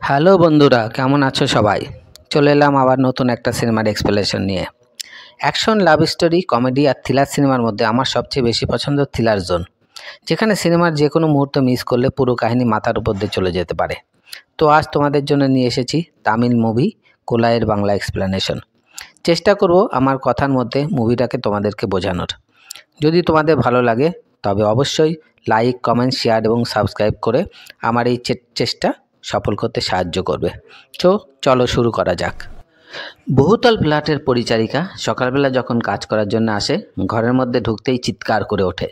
Hello বন্ধুরা, কেমন আছো সবাই? চলে এলাম আবার নতুন একটা সিনেমার এক্সপ্লেনেশন নিয়ে। অ্যাকশন, লাভ স্টোরি, কমেডি আর থ্রিলার সিনেমার মধ্যে আমার সবচেয়ে বেশি পছন্দ থ্রিলার জোন, যেখানে সিনেমার যে কোনো মুহূর্ত মিস করলে পুরো কাহিনী মাথার উপর দিয়ে চলে যেতে পারে। তো আজ তোমাদের জন্য নিয়ে এসেছি তামিল মুভি কোলাইয়ের বাংলা এক্সপ্লেনেশন। চেষ্টা করব আমার কথার মধ্যে মুভিটাকে তোমাদেরকে বোঝানোর। যদি তোমাদের ভালো লাগে তবে অবশ্যই লাইক, কমেন্ট, শেয়ার এবং সাবস্ক্রাইব করে আমার এই চেষ্টা সফল করতে সাহায্য করবে। তো চলো শুরু করা যাক। বহুতল ফ্ল্যাটের পরিচারিকা সকালবেলা যখন কাজ করার জন্য আসে, ঘরের মধ্যে ঢুকতেই চিৎকার করে ওঠে।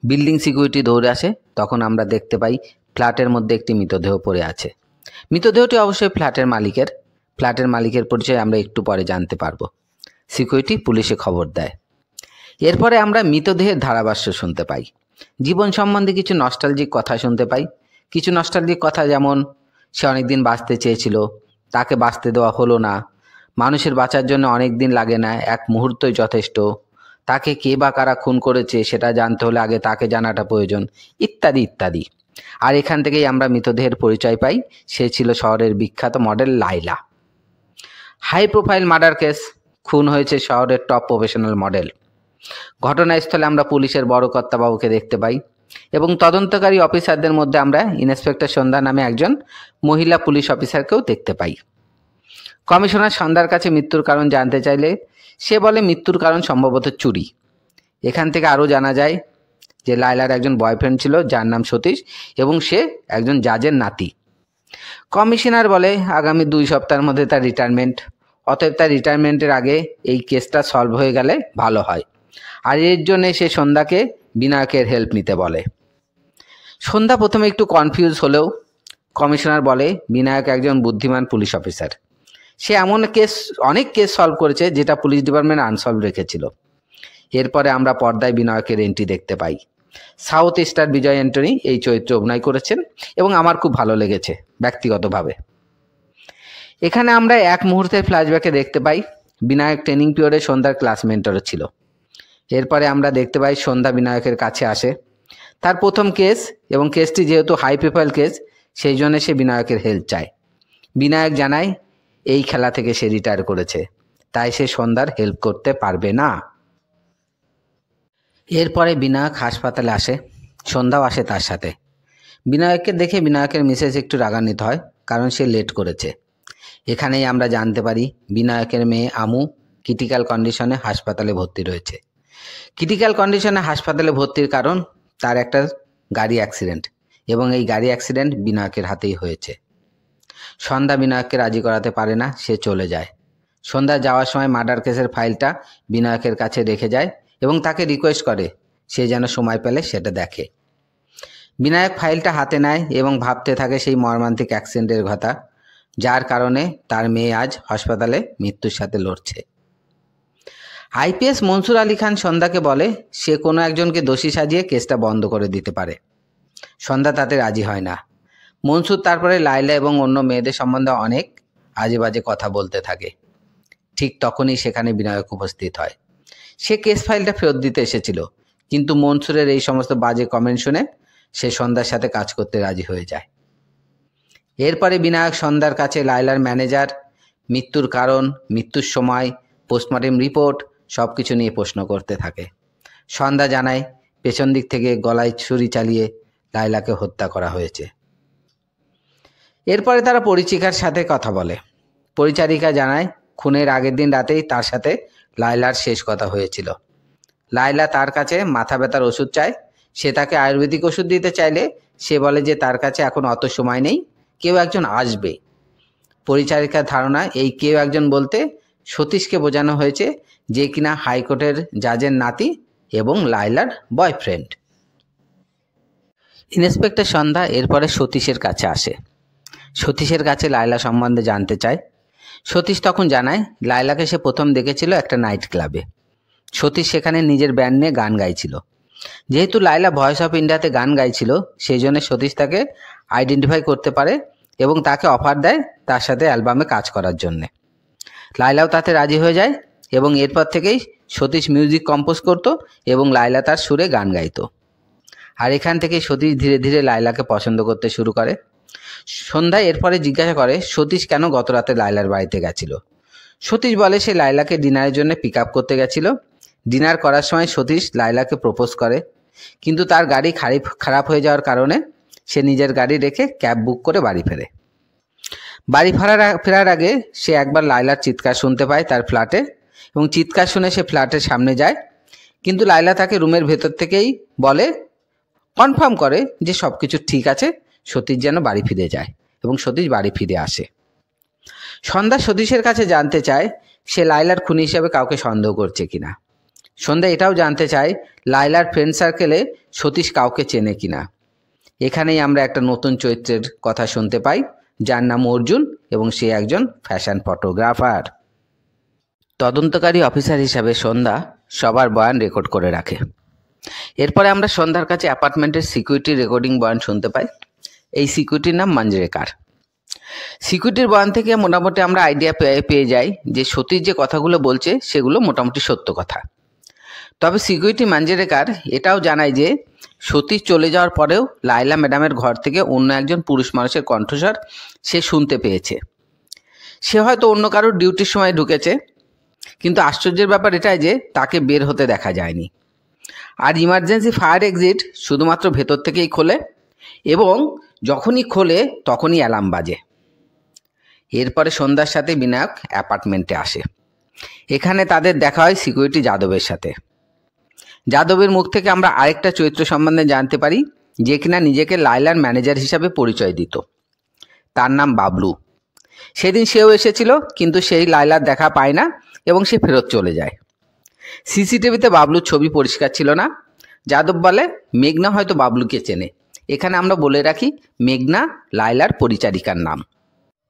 বিল্ডিং সিকিউরিটি দৌড়ে আসে। তখন আমরা দেখতে পাই ফ্ল্যাটের মধ্যে একটি মৃতদেহ পড়ে আছে। মৃতদেহটি অবশ্যই ফ্ল্যাটের মালিকের পরিচয় আমরা একটু পরে জানতে পারবো। সিকিউরিটি পুলিশে খবর দেয়। এরপরে আমরা মৃতদেহের ধারাভাষ্য শুনতে পাই। জীবন সম্বন্ধে কিছু নস্টালজিক কথা শুনতে পাই। কিছু নস্টালজিক কথা যেমন সে অনেকদিন বাঁচতে চেয়েছিল, তাকে বাঁচতে দেওয়া হলো না, মানুষের বাঁচার জন্য অনেক দিন লাগে না, এক মুহূর্তই যথেষ্ট, তাকে কে বা কারা খুন করেছে সেটা জানতে হলে আগে তাকে জানাটা প্রয়োজন, ইত্যাদি ইত্যাদি। আর এখান থেকেই আমরা মৃতদেহের পরিচয় পাই। সে ছিল শহরের বিখ্যাত মডেল লাইলা। হাই প্রোফাইল মার্ডার কেস, খুন হয়েছে শহরের টপ প্রফেশনাল মডেল। ঘটনাস্থলে আমরা পুলিশের বড় কর্তাবাবুকে দেখতে পাই এবং তদন্তকারী অফিসারদের মধ্যে আমরা ইন্সপেক্টর সন্ধ্যা নামে একজন মহিলা পুলিশ অফিসারকেও দেখতে পাই। কমিশনার সন্ধ্যার কাছে মৃত্যুর কারণ জানতে চাইলে সে বলে মৃত্যুর কারণ সম্ভবত চুরি। এখান থেকে আরও জানা যায় যে লায়লার একজন বয়ফ্রেন্ড ছিল যার নাম সতীশ এবং সে একজন জাজের নাতি। কমিশনার বলে আগামী 2 সপ্তাহের মধ্যে তার রিটায়ারমেন্ট, অতএব তার রিটায়ারমেন্টের আগে এই কেসটা সলভ হয়ে গেলে ভালো হয়। আর এর জন্যে সে সন্ধ্যাকে বিনায়কের হেল্প নিতে বলে। সন্ধ্যা প্রথমে একটু কনফিউজ হলেও কমিশনার বলে বিনায়ক একজন বুদ্ধিমান পুলিশ অফিসার। সে অনেক কেস সলভ করেছে যেটা পুলিশ ডিপার্টমেন্ট আনসলভ রেখেছিল। এরপরে আমরা পর্দায় বিনায়কের এন্ট্রি দেখতে পাই। সাউথ স্টার বিজয় অ্যান্টনি এই চরিত্রে অভিনয় করেছেন এবং আমার খুব ভালো লেগেছে ব্যক্তিগতভাবে। এখানে আমরা এক মুহূর্তের ফ্ল্যাশব্যাকে দেখতে পাই বিনায়ক ট্রেনিং পিরিয়ডে সন্ধ্যার ক্লাস মেন্টরও ছিল। এরপরে আমরা দেখতে পাই সন্ধ্যা বিনায়কের কাছে আসে। তার প্রথম কেস এবং কেসটি যেহেতু হাই প্রোফাইল কেস সেই জন্য সে বিনায়কের হেল্প চায়। বিনায়ক জানায় এই খেলা থেকে সে রিটায়ার করেছে, তাই সে সন্ধ্যার হেল্প করতে পারবে না। এরপরে বিনায়ক হাসপাতালে আসে, সন্ধ্যাও আসে তার সাথে। বিনায়ককে দেখে বিনায়কের মিসেস একটু রাগান্বিত হয় কারণ সে লেট করেছে। এখানেই আমরা জানতে পারি বিনায়কের মেয়ে আমু ক্রিটিক্যাল কন্ডিশনে হাসপাতালে ভর্তি রয়েছে। ক্রিটিক্যাল কন্ডিশনে হাসপাতালে ভর্তির কারণ তার একটা গাড়ি অ্যাক্সিডেন্ট এবং এই গাড়ি অ্যাক্সিডেন্ট বিনায়কের হাতেই হয়েছে। সন্ধ্যা বিনায়ককে রাজি করাতে পারে না, সে চলে যায়। সন্ধ্যা যাওয়ার সময় মার্ডার কেসের ফাইলটা বিনায়কের কাছে রেখে যায় এবং তাকে রিকোয়েস্ট করে সে যেন সময় পেলে সেটা দেখে। বিনায়ক ফাইলটা হাতে নেয় এবং ভাবতে থাকে সেই মর্মান্তিক অ্যাক্সিডেন্টের কথা, যার কারণে তার মেয়ে আজ হাসপাতালে মৃত্যুর সাথে লড়ছে। আইপিএস মনসুর আলী খান সন্ধ্যাকে বলে সে কোনো একজনকে দোষী সাজিয়ে কেসটা বন্ধ করে দিতে পারে। সন্ধ্যা তাতে রাজি হয় না। মনসুর তারপরে লায়লা এবং অন্য মেয়েদের সম্বন্ধে অনেক আজে বাজে কথা বলতে থাকে। ঠিক তখনই সেখানে বিনায়ক উপস্থিত হয়। সে কেস ফাইলটা ফেরত দিতে এসেছিল, কিন্তু মনসুরের এই সমস্ত বাজে কমেন্ট শুনে সে সন্ধ্যার সাথে কাজ করতে রাজি হয়ে যায়। এরপরে বিনায়ক সন্ধ্যার কাছে লায়লার ম্যানেজার, মৃত্যুর কারণ, মৃত্যুর সময়, পোস্টমর্টেম রিপোর্ট সব কিছু নিয়ে প্রশ্ন করতে থাকে। সন্ধ্যা জানায় পেছন দিক থেকে গলায় ছুরি চালিয়ে লায়লাকে হত্যা করা হয়েছে। এরপরে তারা পরিচিকার সাথে কথা বলে। পরিচারিকা জানায় খুনের আগের দিন রাতেই তার সাথে লায়লার শেষ কথা হয়েছিল। লায়লা তার কাছে মাথা ব্যথার ওষুধ চায়। সে তাকে আয়ুর্বেদিক ওষুধ দিতে চাইলে সে বলে যে তার কাছে এখন অত সময় নেই, কেউ একজন আসবে। পরিচারিকার ধারণা এই কেউ একজন বলতে সতীশকে বোঝানো হয়েছে, যে কিনা হাইকোর্টের জাজের নাতি এবং লায়লার বয়ফ্রেন্ড। ইন্সপেক্টর সন্ধ্যা এরপরে সতীশের কাছে আসে। সতীশের কাছে লায়লা সম্বন্ধে জানতে চায়। সতীশ তখন জানায় লায়লাকে সে প্রথম দেখেছিল একটা নাইট ক্লাবে। সতীশ সেখানে নিজের ব্যান্ড নিয়ে গান গাইছিল। যেহেতু লায়লা ভয়েস অফ ইন্ডিয়াতে গান গাইছিল সেই জন্য সতীশ তাকে আইডেন্টিফাই করতে পারে এবং তাকে অফার দেয় তার সাথে অ্যালবামে কাজ করার জন্যে। লায়লাও তাতে রাজি হয়ে যায় এবং এরপর থেকেই সতীশ মিউজিক কম্পোজ করত এবং লায়লা তার সুরে গান গাইতো। আর এখান থেকেই সতীশ ধীরে ধীরে লায়লাকে পছন্দ করতে শুরু করে। সন্ধ্যায় এরপরে জিজ্ঞাসা করে সতীশ কেন গত রাতে লায়লার বাড়িতে গেছিল। সতীশ বলে সে লায়লাকে ডিনারের জন্য পিক আপ করতে গেছিল। ডিনার করার সময় সতীশ লায়লাকে প্রপোজ করে, কিন্তু তার গাড়ি খারাপ হয়ে যাওয়ার কারণে সে নিজের গাড়ি রেখে ক্যাব বুক করে বাড়ি ফেরে। বাড়ি ফেরার আগে সে একবার লায়লার চিৎকার শুনতে পায় তার ফ্ল্যাটে, এবং চিৎকার শুনে সে ফ্ল্যাটের সামনে যায়, কিন্তু লায়লা তাকে রুমের ভেতর থেকেই বলে, কনফার্ম করে যে সব কিছু ঠিক আছে, সতীশ যেন বাড়ি ফিরে যায়, এবং সতীশ বাড়ি ফিরে আসে। সন্ধ্যা সতীশের কাছে জানতে চায় সে লায়লার খুনি হিসেবে কাউকে সন্দেহ করছে কিনা। সন্ধ্যা এটাও জানতে চায় লায়লার ফ্রেন্ড সার্কেলে সতীশ কাউকে চেনে কিনা। এখানেই আমরা একটা নতুন চরিত্রের কথা শুনতে পাই, যার নাম অর্জুন, এবং সে একজন ফ্যাশন ফটোগ্রাফার। তদন্তকারী অফিসার হিসাবে সন্ধ্যা সবার বয়ান রেকর্ড করে রাখে। এরপরে আমরা সন্ধ্যার কাছে অ্যাপার্টমেন্টের সিকিউরিটি রেকর্ডিং বয়ান শুনতে পাই। এই সিকিউরিটির নাম মাঞ্জরেকার। সিকিউরিটির বয়ান থেকে মোটামুটি আমরা আইডিয়া পেয়ে যাই যে সতীশ যে কথাগুলো বলছে সেগুলো মোটামুটি সত্য কথা। তবে সিকিউরিটি মাঞ্জরেকার এটাও জানায় যে সতীশ চলে যাওয়ার পরেও লায়লা ম্যাডামের ঘর থেকে অন্য একজন পুরুষ মানুষের কণ্ঠস্বর সে শুনতে পেয়েছে। সে হয়তো অন্য কারোর ডিউটির সময় ঢুকেছে, কিন্তু আশ্চর্যের ব্যাপার এটাই যে তাকে বের হতে দেখা যায়নি। আর ইমার্জেন্সি ফায়ার এক্সিট শুধুমাত্র ভেতর থেকেই খোলে, এবং যখনই খোলে তখনই অ্যালার্ম বাজে। এরপরে সন্ধ্যার সাথে বিনায়ক অ্যাপার্টমেন্টে আসে। এখানে তাদের দেখা হয় সিকিউরিটি যাদবের সাথে। যাদবের মুখ থেকে আমরা আরেকটা চরিত্র সম্বন্ধে জানতে পারি, যে কিনা নিজেকে লায়লার ম্যানেজার হিসাবে পরিচয় দিত। তার নাম বাবলু। সেদিন সেও এসেছিল, কিন্তু সেই লায়লার দেখা পায় না এবং সে ফেরত চলে যায়। সিসিটিভিতে বাবলুর ছবি পরিষ্কার ছিল না। যাদব বলে মেঘনা হয়তো বাবলুকে চেনে। এখানে আমরা বলে রাখি মেঘনা লায়লার পরিচারিকার নাম।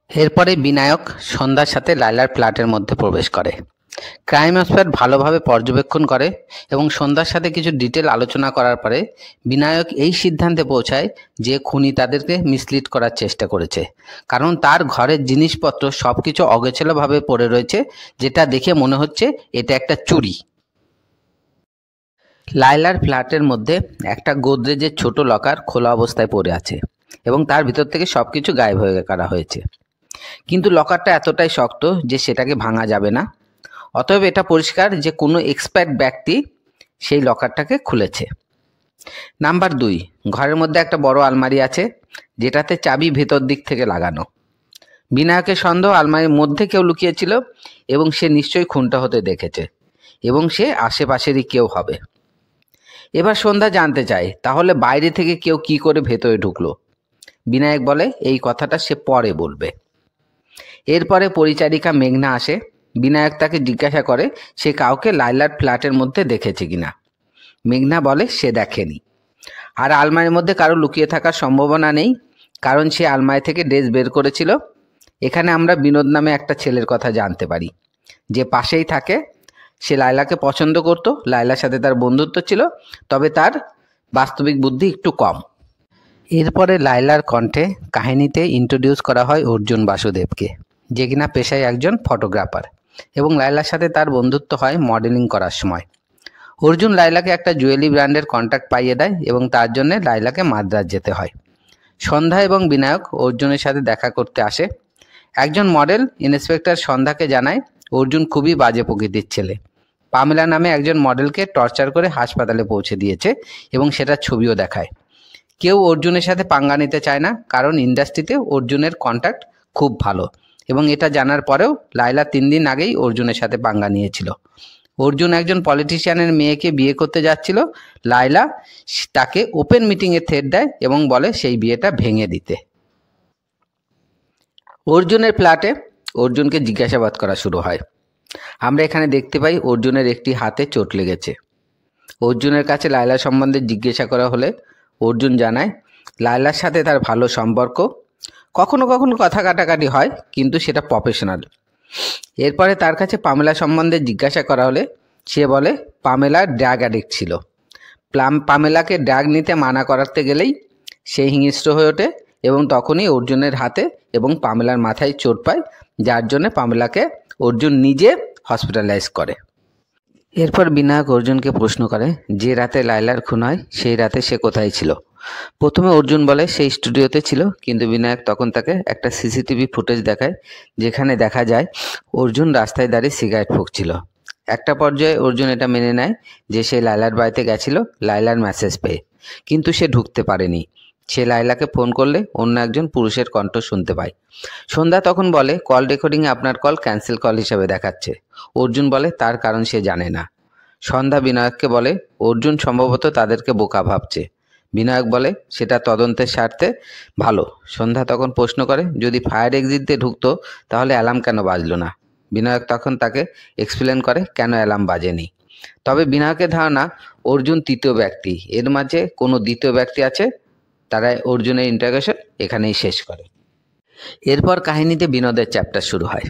এরপরে বিনায়ক সন্ধ্যার সাথে লায়লার ফ্ল্যাটের মধ্যে প্রবেশ করে। ক্রাইম স্পট ভালোভাবে পর্যবেক্ষণ করে এবং সন্ধ্যার সাথে কিছু ডিটেল আলোচনা করার পরে বিনায়ক এই সিদ্ধান্তে পৌঁছায় যে খুনি তাদেরকে মিসলিড করার চেষ্টা করেছে, কারণ তার ঘরের জিনিসপত্র সব কিছু অগোছালোভাবে পড়ে রয়েছে, যেটা দেখে মনে হচ্ছে এটা একটা চুরি। লায়লার ফ্ল্যাটের মধ্যে একটা গোদরেজের ছোট লকার খোলা অবস্থায় পড়ে আছে এবং তার ভিতর থেকে সব কিছু গায়েব হয়ে করা হয়েছে, কিন্তু লকারটা এতটাই শক্ত যে সেটাকে ভাঙা যাবে না। অতএব এটা পরিষ্কার যে কোনো এক্সপার্ট ব্যক্তি সেই লকারটাকে খুলেছে। নাম্বার 2, ঘরের মধ্যে একটা বড় আলমারি আছে, যেটাতে চাবি ভেতর দিক থেকে লাগানো। বিনায়কের সন্দেহ আলমারির মধ্যে কেউ লুকিয়েছিল এবং সে নিশ্চয়ই খুনটা হতে দেখেছে, এবং সে আশেপাশেরই কেউ হবে। এবার সন্ধ্যা জানতে চায় তাহলে বাইরে থেকে কেউ কি করে ভেতরে ঢুকলো। বিনায়ক বলে এই কথাটা সে পরে বলবে। এরপরে পরিচারিকা মেঘনা আসে। বিনায়ক তাকে জিজ্ঞাসা করে সে কাউকে লায়লার ফ্ল্যাটের মধ্যে দেখেছে কিনা। মেঘনা বলে সে দেখেনি, আর আলমারির মধ্যে কারো লুকিয়ে থাকার সম্ভাবনা নেই, কারণ সে আলমারি থেকে ড্রেস বের করেছিল। এখানে আমরা বিনোদ নামে একটা ছেলের কথা জানতে পারি, যে পাশেই থাকে। সে লায়লাকে পছন্দ করত, লায়লার সাথে তার বন্ধুত্ব ছিল, তবে তার বাস্তবিক বুদ্ধি একটু কম। এরপরে লায়লার কণ্ঠে কাহিনীতে ইন্ট্রোডিউস করা হয় অর্জুন বাসুদেবকে, যে কিনা পেশায় একজন ফটোগ্রাফার, এবং লায়লার সাথে তার বন্ধুত্ব হয় মডেলিং করার সময়। অর্জুন লায়লাকে একটা জুয়েলারি ব্র্যান্ডের কন্ট্যাক্ট পাইয়ে দেয় এবং তার জন্য লায়লাকে মাদ্রাজ যেতে হয়। সন্ধ্যা এবং বিনায়ক অর্জুনের সাথে দেখা করতে আসে। একজন মডেল ইন্সপেক্টর সন্ধ্যাকে জানায় অর্জুন খুবই বাজে প্রকৃতির ছেলে। পামেলা নামে একজন মডেলকে টর্চার করে হাসপাতালে পৌঁছে দিয়েছে এবং সেটার ছবিও দেখায়। কেউ অর্জুনের সাথে পাঙ্গা নিতে চায় না, কারণ ইন্ডাস্ট্রিতে অর্জুনের কন্ট্যাক্ট খুব ভালো, এবং এটা জানার পরেও লায়লা 3 দিন আগেই অর্জুনের সাথে পাঙ্গা নিয়েছিল। অর্জুন একজন পলিটিশিয়ানের মেয়েকে বিয়ে করতে যাচ্ছিল। লায়লা তাকে ওপেন মিটিংয়ে থ্রেট দেয় এবং বলে সেই বিয়েটা ভেঙে দিতে। অর্জুনের ফ্ল্যাটে অর্জুনকে জিজ্ঞাসাবাদ করা শুরু হয়। আমরা এখানে দেখতে পাই অর্জুনের একটি হাতে চোট লেগেছে। অর্জুনের কাছে লায়লা সম্বন্ধে জিজ্ঞাসা করা হলে অর্জুন জানায় লায়লার সাথে তার ভালো সম্পর্ক, কখনো কখনো কথা কাটাকাটি হয়, কিন্তু সেটা প্রফেশনাল। এরপরে তার কাছে পামেলা সম্বন্ধে জিজ্ঞাসা করা হলে সে বলে পামেলা ড্রাগ অ্যাডিক্ট ছিল। পামেলাকে ড্রাগ নিতে মানা করাতে গেলেই সে হিংস্র হয়ে ওঠে এবং তখনই অর্জুনের হাতে এবং পামেলার মাথায় চোট পায়, যার জন্য পামেলাকে অর্জুন নিজে হসপিটালাইজ করে। এরপর বিনায়ক অর্জুনকে প্রশ্ন করে যে রাতে লায়লার খুন হয় সেই রাতে সে কোথায় ছিল। প্রথমে অর্জুন বলে সে স্টুডিওতে ছিল, কিন্তু বিনায়ক তখন তাকে একটা সিসিটিভি ফুটেজ দেখায় যেখানে দেখা যায় অর্জুন রাস্তায় দাঁড়িয়ে সিগারেট ফুঁকছিল। একটা পর্যায়ে অর্জুন এটা মেনে নেয় যে সে লায়লার বাড়িতে গেছিল লায়লার মেসেজ পেয়ে, কিন্তু সে ঢুকতে পারেনি। সে লায়লাকে ফোন করলে অন্য একজন পুরুষের কণ্ঠ শুনতে পায়। সন্ধ্যা তখন বলে কল রেকর্ডিংয়ে আপনার কল ক্যান্সেল কল হিসেবে দেখাচ্ছে। অর্জুন বলে তার কারণ সে জানে না। সন্ধ্যা বিনায়ককে বলে অর্জুন সম্ভবত তাদেরকে বোকা ভাবছে। বিনায়ক বলে সেটা তদন্তের স্বার্থে ভালো। সন্ধ্যা তখন প্রশ্ন করে যদি ফায়ার এক্সিট দিয়ে ঢুকতো তাহলে অ্যালার্ম কেন বাজলো না? বিনায়ক তখন তাকে এক্সপ্লেন করে কেন অ্যালার্ম বাজেনি। তবে বিনায়কের ধারণা অর্জুন তৃতীয় ব্যক্তি, এর মাঝে কোনো দ্বিতীয় ব্যক্তি আছে। তারা অর্জুনের ইন্টারোগেশন এখানেই শেষ করে। এরপর কাহিনীতে বিনোদের চ্যাপ্টার শুরু হয়।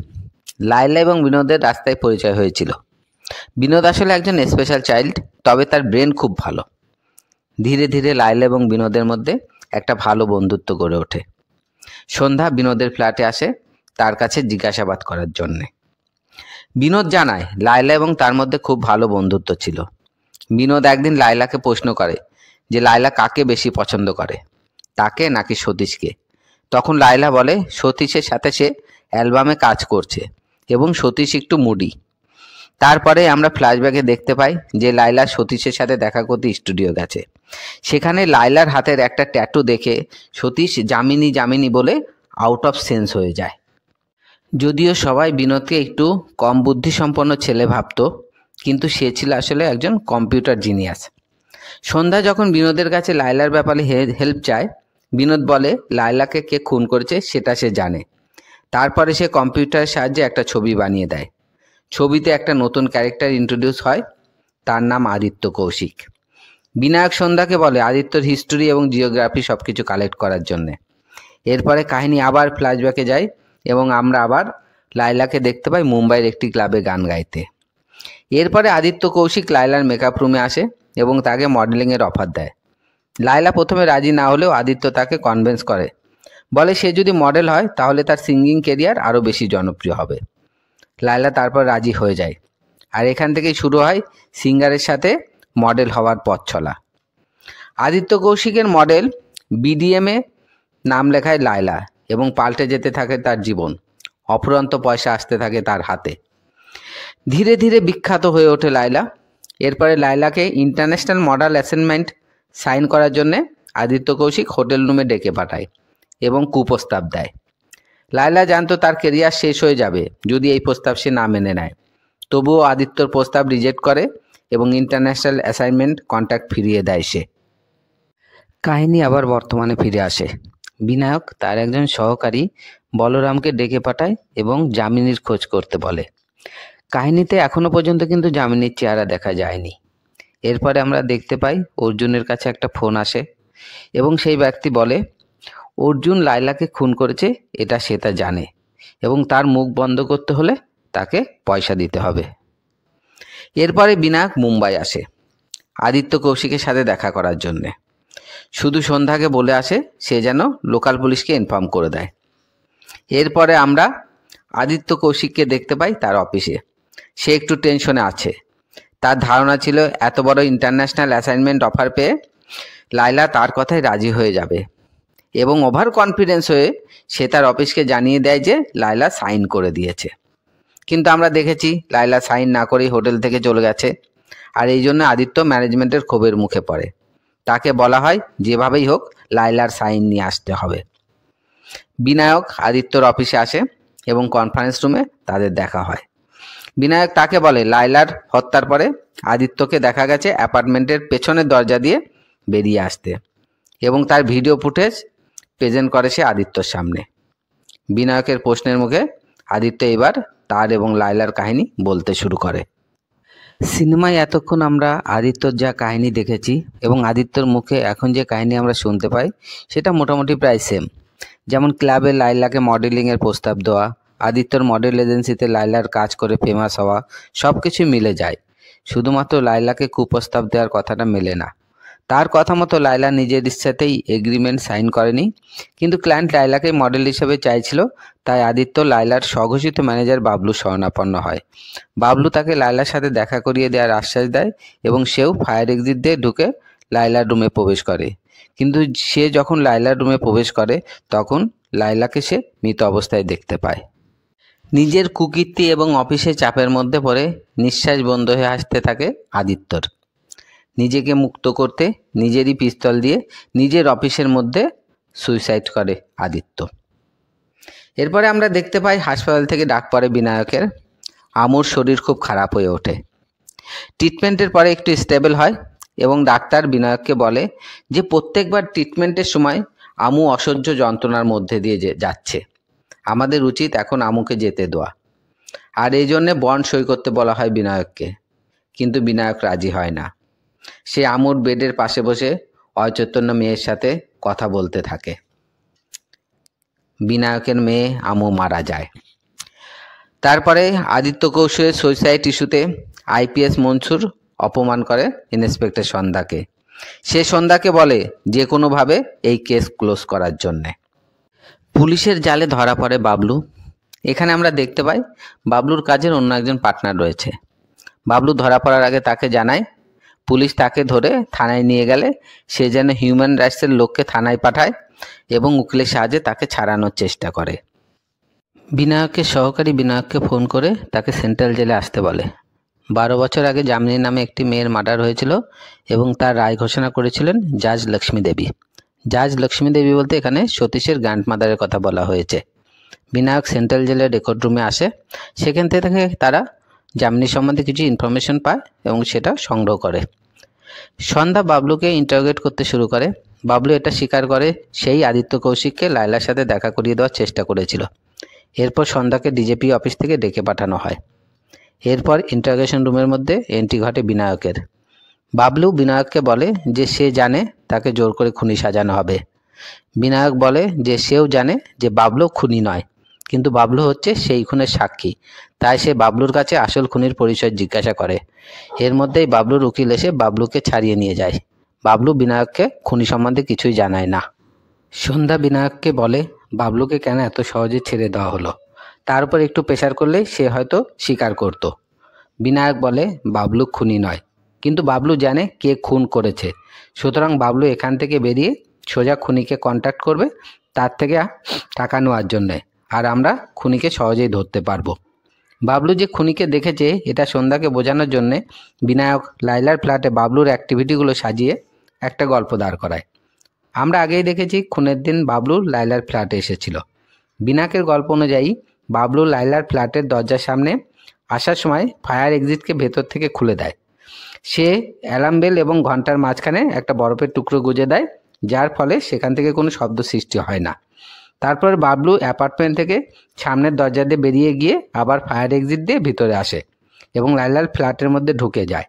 লায়লা এবং বিনোদের রাস্তায় পরিচয় হয়েছিল। বিনোদ আসলে একজন স্পেশাল চাইল্ড, তবে তার ব্রেন খুব ভালো। ধীরে ধীরে লায়লা এবং বিনোদের মধ্যে একটা ভালো বন্ধুত্ব গড়ে ওঠে। সন্ধ্যা বিনোদের ফ্ল্যাটে আসে তার কাছে জিজ্ঞাসাবাদ করার জন্যে। বিনোদ জানায় লায়লা এবং তার মধ্যে খুব ভালো বন্ধুত্ব ছিল। বিনোদ একদিন লায়লাকে প্রশ্ন করে যে লায়লা কাকে বেশি পছন্দ করে, তাকে নাকি সতীশকে। তখন লায়লা বলে সতীশের সাথে সে অ্যালবামে কাজ করছে এবং সতীশ একটু মুডি। তারপরে আমরা ফ্ল্যাশব্যাকে দেখতে পাই যে লায়লা সতীশের সাথে দেখা করতে স্টুডিও গেছে। সেখানে লায়লার হাতের একটা ট্যাটু দেখে সতীশ জামিনী জামিনী বলে আউট অফ সেন্স হয়ে যায়। যদিও সবাই বিনোদকে একটু কম বুদ্ধিসম্পন্ন ছেলে ভাবত, কিন্তু সে ছিল আসলে একজন কম্পিউটার জিনিয়াস। সন্ধ্যা যখন বিনোদের কাছে লায়লার ব্যাপারে হেল্প চায়, বিনোদ বলে লায়লাকে কে খুন করেছে সেটা সে জানে। তারপরে সে কম্পিউটারের সাহায্যে একটা ছবি বানিয়ে দেয়। ছবিতে একটা নতুন ক্যারেক্টার ইন্ট্রোডিউস হয়, তার নাম আদিত্য কৌশিক। বিনায়ক সন্ধ্যাকে বলে আদিত্যর হিস্টোরি এবং জিওগ্রাফি সব কিছু কালেক্ট করার জন্যে। এরপরে কাহিনী আবার ফ্ল্যাশব্যাকে যায় এবং আমরা আবার লায়লাকে দেখতে পাই মুম্বাইয়ের একটি ক্লাবে গান গাইতে। এরপরে আদিত্য কৌশিক লায়লার মেকআপ রুমে আসে এবং তাকে মডেলিংয়ের অফার দেয়। লায়লা প্রথমে রাজি না হলেও আদিত্য তাকে কনভিন্স করে, বলে সে যদি মডেল হয় তাহলে তার সিঙ্গিং কেরিয়ার আরও বেশি জনপ্রিয় হবে। লায়লা তারপর রাজি হয়ে যায়, আর এখান থেকেই শুরু হয় সিঙ্গারের সাথে মডেল হওয়ার পথ চলা। আদিত্য কৌশিকের মডেল বিডিএমে নাম লেখায় লায়লা এবং পাল্টে যেতে থাকে তার জীবন। অফুরন্ত পয়সা আসতে থাকে তার হাতে। ধীরে ধীরে বিখ্যাত হয়ে ওঠে লায়লা। এরপরে লায়লাকে ইন্টারন্যাশনাল মডেল অ্যাসাইনমেন্ট সাইন করার জন্যে আদিত্য কৌশিক হোটেল রুমে ডেকে পাঠায় এবং কুপ্রস্তাব দেয়। লায়লা জানতো তার কেরিয়ার শেষ হয়ে যাবে যদি এই প্রস্তাব সে না মেনে নেয়। তবুও আদিত্যর প্রস্তাব রিজেক্ট করে এবং ইন্টারন্যাশনাল অ্যাসাইনমেন্ট কন্ট্যাক্ট ফিরিয়ে দেয় সে। কাহিনী আবার বর্তমানে ফিরে আসে। বিনায়ক তার একজন সহকারী বলরামকে ডেকে পাঠায় এবং জামিনীর খোঁজ করতে বলে। কাহিনীতে এখনো পর্যন্ত কিন্তু জামিনীর চেহারা দেখা যায়নি। এরপরে আমরা দেখতে পাই অর্জুনের কাছে একটা ফোন আসে এবং সেই ব্যক্তি বলে অর্জুন লায়লাকে খুন করেছে, এটা সে তা জানে এবং তার মুখ বন্ধ করতে হলে তাকে পয়সা দিতে হবে। এরপরে বিনায়ক মুম্বাই আসে আদিত্য কৌশিকের সাথে দেখা করার জন্যে। শুধু সন্ধ্যাকে বলে আসে সে যেন লোকাল পুলিশকে ইনফর্ম করে দেয়। এরপরে আমরা আদিত্য কৌশিককে দেখতে পাই তার অফিসে। সে একটু টেনশনে আছে। তার ধারণা ছিল এত বড় ইন্টারন্যাশনাল অ্যাসাইনমেন্ট অফার পেয়ে লায়লা তার কথায় রাজি হয়ে যাবে এবং ওভার কনফিডেন্স হয়ে সে তার অফিসকে জানিয়ে দেয় যে লায়লা সাইন করে দিয়েছে। কিন্তু আমরা দেখেছি লায়লা সাইন না করেই হোটেল থেকে চলে গেছে, আর এই জন্য আদিত্য ম্যানেজমেন্টের ক্ষোভের মুখে পড়ে। তাকে বলা হয় যেভাবেই হোক লায়লার সাইন নিয়ে আসতে হবে। বিনায়ক আদিত্যর অফিসে আসে এবং কনফারেন্স রুমে তাদের দেখা হয়। বিনায়ক তাকে বলে লায়লার হত্যার পরে আদিত্যকে দেখা গেছে অ্যাপার্টমেন্টের পেছনের দরজা দিয়ে বেরিয়ে আসতে এবং তার ভিডিও ফুটেজ প্রেজেন্ট করে সে আদিত্যর সামনে। বিনায়কের প্রশ্নের মুখে আদিত্য এবার তার এবং লায়লার কাহিনী বলতে শুরু করে। সিনেমায় এতক্ষণ আমরা আদিত্যর যা কাহিনী দেখেছি এবং আদিত্যর মুখে এখন যে কাহিনী আমরা শুনতে পাই সেটা মোটামুটি প্রায় সেম। যেমন ক্লাবে লায়লাকে মডেলিংয়ের প্রস্তাব দেওয়া, আদিত্যর মডেল এজেন্সিতে লায়লার কাজ করে ফেমাস হওয়া, সব কিছুই মিলে যায়। শুধুমাত্র লায়লাকে কুপ্রস্তাব দেওয়ার কথাটা মেলে না। তার কথা মতো লায়লা নিজের ইচ্ছাতেই এগ্রিমেন্ট সাইন করেনি, কিন্তু ক্লায়েন্ট লায়লাকে মডেল হিসেবে চাইছিল, তাই আদিত্য লায়লার স্বঘোষিত ম্যানেজার বাবলু শরণাপন্ন হয়। বাবলু তাকে লায়লার সাথে দেখা করিয়ে দেওয়ার আশ্বাস দেয় এবং সেও ফায়ার এক্সিট দিয়ে ঢুকে লায়লার রুমে প্রবেশ করে। কিন্তু সে যখন লায়লার রুমে প্রবেশ করে তখন লায়লাকে সে মৃত অবস্থায় দেখতে পায়। নিজের কুকীর্তি এবং অফিসের চাপের মধ্যে পড়ে নিঃশ্বাস বন্ধ হয়ে আসতে থাকে আদিত্যর। নিজেকে মুক্ত করতে নিজেরই পিস্তল দিয়ে নিজের অফিসের মধ্যে সুইসাইড করে আদিত্য। এরপরে আমরা দেখতে পাই হাসপাতাল থেকে ডাক পড়ে বিনায়কের। আমুর শরীর খুব খারাপ হয়ে ওঠে। ট্রিটমেন্টের পরে একটু স্টেবল হয় এবং ডাক্তার বিনায়ককে বলে যে প্রত্যেকবার ট্রিটমেন্টের সময় আমু অসহ্য যন্ত্রণার মধ্যে দিয়ে যাচ্ছে, আমাদের উচিত এখন আমুকে যেতে দেওয়া। আর এই জন্যে বন্ড সই করতে বলা হয় বিনায়ককে, কিন্তু বিনায়ক রাজি হয় না। সে আমুর বেডের পাশে বসে অচৈতন্য মেয়ের সাথে কথা বলতে থাকে। বিনায়কের মেয়ে আমু মারা যায়। তারপরে আদিত্য কৌশলের সুইসাইড ইস্যুতে আইপিএস মনসুর অপমান করে ইন্সপেক্টর সন্ধ্যাকে। সে সন্ধ্যাকে বলে যে কোনোভাবে এই কেস ক্লোজ করার জন্যে। পুলিশের জালে ধরা পড়ে বাবলু। এখানে আমরা দেখতে পাই বাবলুর কাজের অন্য একজন পার্টনার রয়েছে। বাবলু ধরা পড়ার আগে তাকে জানায় পুলিশ তাকে ধরে থানায় নিয়ে গেলে সে যেন হিউম্যান রাইটসের লোককে থানায় পাঠায় এবং উকিলের সাহায্যে তাকে ছাড়ানোর চেষ্টা করে। বিনায়কের সহকারী বিনায়ককে ফোন করে তাকে সেন্ট্রাল জেলে আসতে বলে। 12 বছর আগে যামিনী নামে একটি মেয়ের মার্ডার হয়েছিল এবং তার রায় ঘোষণা করেছিলেন জাজ লক্ষ্মী দেবী। জাজ লক্ষ্মী দেবী বলতে এখানে সতীশের গ্র্যান্ডমাদারের কথা বলা হয়েছে। বিনায়ক সেন্ট্রাল জেলের রেকর্ড রুমে আসে। সেখান থেকে তারা যামিনী সম্বন্ধে কিছু ইনফরমেশন পায় এবং সেটা সংগ্রহ করে। সন্ধ্যা বাবলুকে ইন্টারোগেট করতে শুরু করে। বাবলু এটা স্বীকার করে সেই আদিত্য কৌশিককে লায়লার সাথে দেখা করিয়ে দেওয়ার চেষ্টা করেছিল। এরপর সন্ধ্যাকে ডিজেপি অফিস থেকে ডেকে পাঠানো হয়। এরপর ইন্টারোগেশন রুমের মধ্যে এন্ট্রি ঘটে বিনায়কের। বাবলু বিনায়ককে বলে যে সে জানে তাকে জোর করে খুনি সাজানো হবে। বিনায়ক বলে যে সেও জানে যে বাবলু খুনি নয়, কিন্তু বাবলু হচ্ছে সেই খুনের সাক্ষী, তাই সে বাবলুর কাছে আসল খুনির পরিচয় জিজ্ঞাসা করে। এর মধ্যেই বাবলুর উকিল এসে বাবলুকে ছাড়িয়ে নিয়ে যায়। বাবলু বিনায়ককে খুনি সম্বন্ধে কিছুই জানায় না। সন্ধ্যা বিনায়ককে বলে বাবলুকে কেন এত সহজে ছেড়ে দেওয়া হলো, তার উপর একটু প্রেশার করলেই সে হয়তো স্বীকার করত। বিনায়ক বলে বাবলু খুনি নয়, কিন্তু বাবলু জানে কে খুন করেছে, সুতরাং বাবলু এখান থেকে বেরিয়ে সোজা খুনিকে কন্ট্যাক্ট করবে তার থেকে টাকা নেওয়ার জন্যে, আর আমরা খুনিকে সহজেই ধরতে পারবো। বাবলু যে খুনিকে দেখেছে এটা সন্ধ্যাকে বোঝানোর জন্যে বিনায়ক লায়লার ফ্ল্যাটে বাবলুর অ্যাক্টিভিটিগুলো সাজিয়ে একটা গল্প দাঁড় করায়। আমরা আগেই দেখেছি খুনের দিন বাবলু লায়লার ফ্ল্যাটে এসেছিল। বিনায়কের গল্প অনুযায়ী বাবলু লায়লার ফ্ল্যাটের দরজার সামনে আসার সময় ফায়ার এক্সিটকে ভেতর থেকে খুলে দেয়। সে অ্যালার্ম বেল এবং ঘন্টার মাঝখানে একটা বরফের টুকরো গুঁজে দেয়, যার ফলে সেখান থেকে কোনো শব্দ সৃষ্টি হয় না। তারপর বাবলু অ্যাপার্টমেন্ট থেকে সামনের দরজা দিয়ে বেরিয়ে গিয়ে আবার ফায়ার এক্সিট দিয়ে ভিতরে আসে এবং লায়লার ফ্ল্যাটের মধ্যে ঢুকে যায়।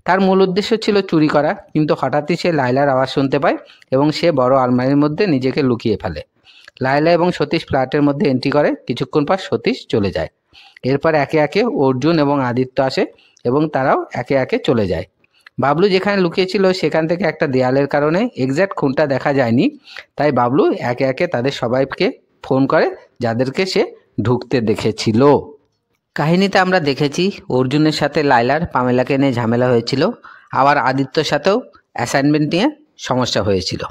তার মূল উদ্দেশ্য ছিল চুরি করা, কিন্তু হঠাৎই সে লায়লার আওয়াজ শুনতে পায় এবং সে বড় আলমারির মধ্যে নিজেকে লুকিয়ে ফেলে। লায়লা এবং সতীশ ফ্ল্যাটের মধ্যে এন্ট্রি করে। কিছুক্ষণ পর সতীশ চলে যায়। এরপর একে একে অর্জুন এবং আদিত্য আসে এবং তারাও একে একে চলে যায়। বাবলু যেখানে লুকিয়েছিল সেখান থেকে একটা দেয়ালের কারণে এক্স্যাক্ট খুনটা দেখা যায়নি, তাই বাবলু একে একে তাদের সবাইকে ফোন করে যাদেরকে সে ঢুকতে দেখেছিল। কাহিনীতে আমরা দেখেছি অর্জুনের সাথে লায়লার পামেলাকে নিয়ে ঝামেলা হয়েছিল, আবার আদিত্যর সাথেও অ্যাসাইনমেন্ট নিয়ে সমস্যা হয়েছিল।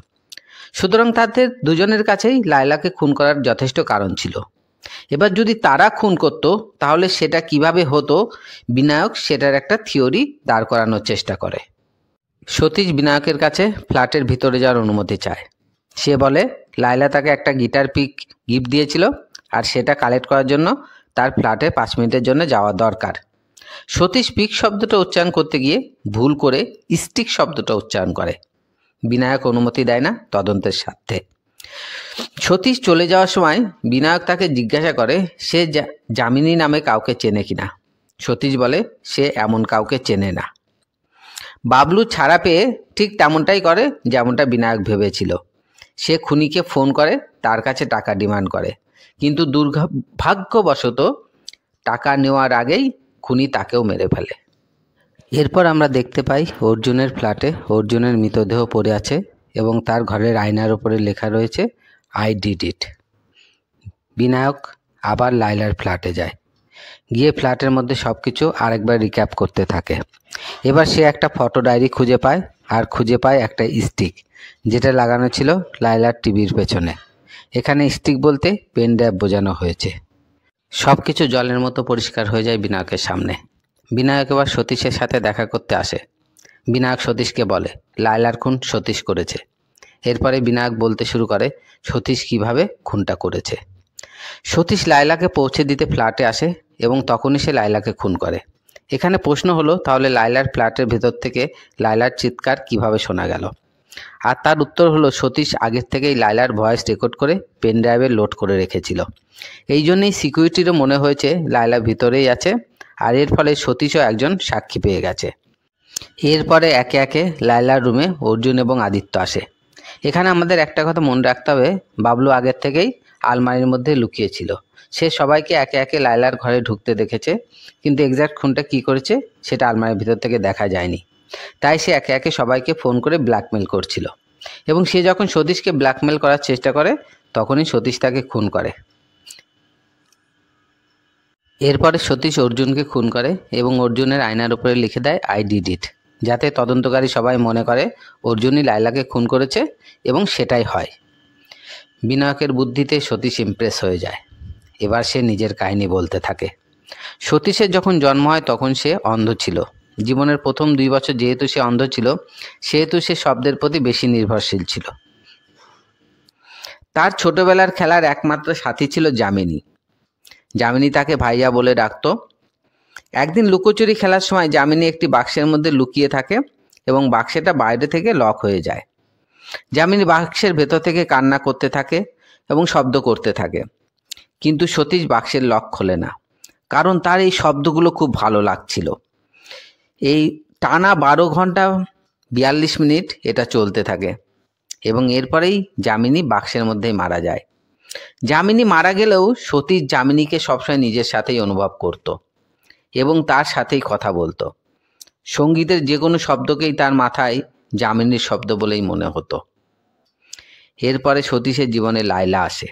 সুতরাং তাদের দুজনের কাছেই লায়লাকে খুন করার যথেষ্ট কারণ ছিল। এবার যদি তারা খুন করত তাহলে সেটা কিভাবে হতো, বিনায়ক সেটার একটা থিওরি দাঁড় করানোর চেষ্টা করে। সতীশ বিনায়কের কাছে ফ্ল্যাটের ভিতরে যাওয়ার অনুমতি চায়। সে বলে লায়লা তাকে একটা গিটার পিক গিফট দিয়েছিল আর সেটা কালেক্ট করার জন্য তার ফ্ল্যাটে 5 মিনিটের জন্য যাওয়া দরকার। সতীশ পিক শব্দটা উচ্চারণ করতে গিয়ে ভুল করে স্টিক শব্দটা উচ্চারণ করে। বিনায়ক অনুমতি দেয় না তদন্তের স্বার্থে। সতীশ চলে যাওয়ার সময় বিনায়ক তাকে জিজ্ঞাসা করে সে যামিনী নামে কাউকে চেনে কিনা। সতীশ বলে সে এমন কাউকে চেনে না। বাবলু ছাড়া পেয়ে ঠিক তেমনটাই করে যেমনটা বিনায়ক ভেবেছিল। সে খুনিকে ফোন করে তার কাছে টাকা ডিমান্ড করে, কিন্তু দুর্ভাগ্যবশত টাকা নেওয়ার আগেই খুনি তাকেও মেরে ফেলে। এরপর আমরা দেখতে পাই অর্জুনের ফ্ল্যাটে অর্জুনের মৃতদেহ পড়ে আছে এবং তার ঘরের আয়নার উপরে লেখা রয়েছে আই ডিড ইট। বিনায়ক আবার লায়লার ফ্ল্যাটে যায়, গিয়ে ফ্ল্যাটের মধ্যে সব কিছু আরেকবার রিক্যাপ করতে থাকে। এবার সে একটা ফটো ডায়েরি খুঁজে পায় আর খুঁজে পায় একটা স্টিক, যেটা লাগানো ছিল লায়লার টিভির পেছনে। এখানে স্টিক বলতে পেন ড্রাইভ বোঝানো হয়েছে। সব কিছু জলের মতো পরিষ্কার হয়ে যায় বিনায়কের সামনে। বিনায়ক এবার সতীশের সাথে দেখা করতে আসে। বিনায়ক সতীশকে বলে লায়লার খুন সতীশ করেছে। এরপরে বিনায়ক বলতে শুরু করে সতীশ কিভাবে খুনটা করেছে। সতীশ লায়লাকে পৌঁছে দিতে ফ্ল্যাটে আসে এবং তখনই সে লায়লাকে খুন করে। এখানে প্রশ্ন হলো, তাহলে লায়লার ফ্ল্যাটের ভেতর থেকে লায়লার চিৎকার কিভাবে শোনা গেল? আর তার উত্তর হলো, সতীশ আগের থেকেই লায়লার ভয়েস রেকর্ড করে পেন ড্রাইভে লোড করে রেখেছিল। এই জন্যই সিকিউরিটিরও মনে হয়েছে লায়লা ভিতরেই আছে, আর এর ফলে সতীশও একজন সাক্ষী পেয়ে গেছে। এরপরে একে একে লায়লার রুমে অর্জুন এবং আদিত্য আসে। এখানে আমাদের একটা কথা মনে রাখতে হবে, বাবলু আগের থেকেই আলমারির মধ্যে লুকিয়েছিল। সে সবাইকে একে একে লায়লার ঘরে ঢুকতে দেখেছে, কিন্তু এক্স্যাক্ট খুনটা কী করেছে সেটা আলমারির ভিতর থেকে দেখা যায়নি। তাই সে একে একে সবাইকে ফোন করে ব্ল্যাকমেল করছিল, এবং সে যখন সতীশকে ব্ল্যাকমেল করার চেষ্টা করে তখনই সতীশ তাকে খুন করে। এরপরে সতীশ অর্জুনকে খুন করে এবং অর্জুনের আয়নার উপরে লিখে দেয় আই ডিড ইট, যাতে তদন্তকারী সবাই মনে করে অর্জুনই লায়লাকে খুন করেছে, এবং সেটাই হয়। বিনায়কের বুদ্ধিতে সতীশ ইমপ্রেস হয়ে যায়। এবার সে নিজের কাহিনী বলতে থাকে। সতীশের যখন জন্ম হয় তখন সে অন্ধ ছিল। জীবনের প্রথম 2 বছর যেহেতু সে অন্ধ ছিল, সেহেতু সে শব্দের প্রতি বেশি নির্ভরশীল ছিল। তার ছোটবেলার খেলার একমাত্র সাথী ছিল যামিনী। যামিনী তাকে ভাইয়া বলে ডাকত। একদিন লুকোচুরি খেলার সময় যামিনী একটি বাক্সের মধ্যে লুকিয়ে থাকে এবং বাক্সটা বাইরে থেকে লক হয়ে যায়। যামিনী বাক্সের ভেতর থেকে কান্না করতে থাকে এবং শব্দ করতে থাকে, কিন্তু সতীশ বাক্সের লক খোলে না, কারণ তার এই শব্দগুলো খুব ভালো লাগছিল। এই টানা 12 ঘন্টা 42 মিনিট এটা চলতে থাকে, এবং এরপরেই যামিনী বাক্সের মধ্যেই মারা যায়। যামিনী মারা গেলেও সতীশ যামিনীকে সবসময় নিজের সাথেই অনুভব করত এবং তার সাথেই কথা বলতো। সঙ্গীতের যে কোনো শব্দকেই তার মাথায় যামিনীর শব্দ বলেই মনে হতো। এরপরে সতীশের জীবনে লায়লা আসে।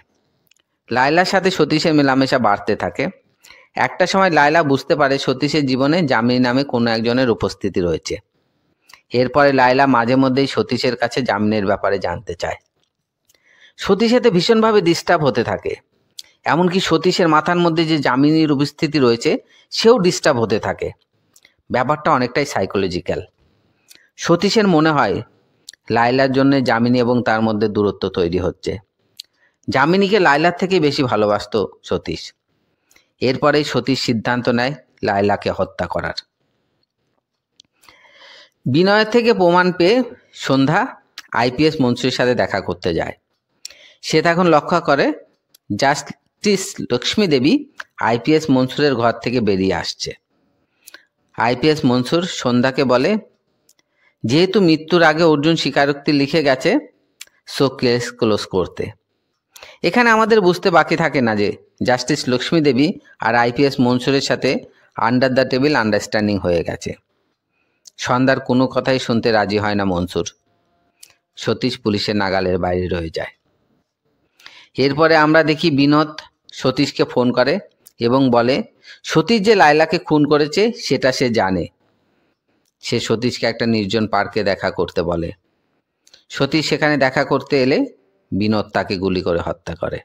লায়লার সাথে সতীশের মেলামেশা বাড়তে থাকে। একটা সময় লায়লা বুঝতে পারে সতীশের জীবনে যামিনী নামে কোনো একজনের উপস্থিতি রয়েছে। এরপরে লায়লা মাঝে মধ্যেই সতীশের কাছে যামিনীর ব্যাপারে জানতে চায়। সতীশ এতে ভীষণভাবে ডিস্টার্ব হতে থাকে। এমনকি সতীশের মাথার মধ্যে যে যামিনীর উপস্থিতি রয়েছে সেও ডিস্টার্ব হতে থাকে। ব্যাপারটা অনেকটাই সাইকোলজিক্যাল। সতীশের মনে হয় লায়লার জন্য যামিনী এবং তার মধ্যে দূরত্ব তৈরি হচ্ছে। যামিনীকে লায়লার থেকে বেশি ভালোবাসত সতীশ। এরপরেই সতীশ সিদ্ধান্ত নেয় লায়লাকে হত্যা করার। বিনয়ের থেকে প্রমাণ পেয়ে সন্ধ্যা আইপিএস মনসুরের সাথে দেখা করতে যায়। সে তখন লক্ষ্য করে জাস্টিস লক্ষ্মী দেবী আইপিএস মনসুরের ঘর থেকে বেরিয়ে আসছে। আইপিএস মনসুর সন্ধ্যাকে বলে, যেহেতু মৃত্যুর আগে অর্জুন স্বীকারোক্তি লিখে গেছে, সো কেস ক্লোজ করতে। এখানে আমাদের বুঝতে বাকি থাকে না যে জাস্টিস লক্ষ্মী দেবী আর আইপিএস মনসুরের সাথে আন্ডার দ্য টেবিল আন্ডারস্ট্যান্ডিং হয়ে গেছে। সন্ধ্যার কোনো কথাই শুনতে রাজি হয় না মনসুর। সতীশ পুলিশের নাগালের বাইরে রয়ে যায়। এরপরে আমরা দেখি বিনোদ সতীশকে ফোন করে এবং বলে সতীশ যে লায়লাকে খুন করেছে সেটা সে জানে। সে সতীশকে একটা নির্জন পার্কে দেখা করতে বলে। সতীশ সেখানে দেখা করতে এলে বিনোদ তাকে গুলি করে হত্যা করে।